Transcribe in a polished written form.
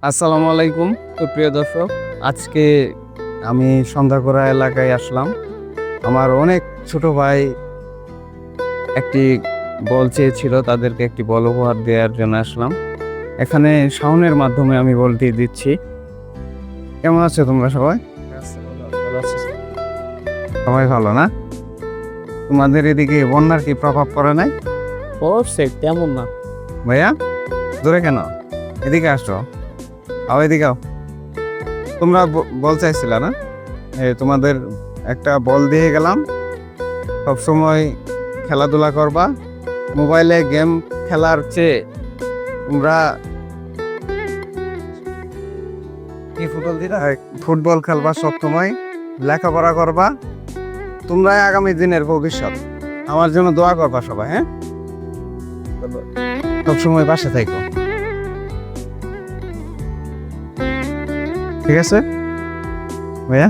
আসসালামু আলাইকুম প্রিয় দর্শক। আজকে আমি সন্ধ্যাকোড়া এলাকায় আসলাম। আমার অনেক ছোট ভাই একটি বল চেয়েছিল, তাদেরকে একটি বল উপহার দেওয়ার জন্য আসলাম। এখানে শাওনের মাধ্যমে আমি বলটি দিচ্ছি। কেমন আছো তোমরা সবাই? সবাই ভালো না? তোমাদের এদিকে বন্যার কি প্রভাব পড়ে নাই? পড়ছে তেমন না। ভাইয়া দূরে কেন? এদিকে আসো, এদিকে আও। তোমরা বল চাইছিল না? তোমাদের একটা বল দিয়ে গেলাম। সবসময় খেলাধুলা করবা, মোবাইলে গেম খেলার চেয়ে তোমরা ফুটবল খেলবা, সবসময় লেখাপড়া করবা। তোমরা আগামী দিনের ভবিষ্যৎ। আমার জন্য দোয়া করবা সবাই, হ্যাঁ? সবসময় বাসা থাকো, ঠিক আছে ভাইয়া?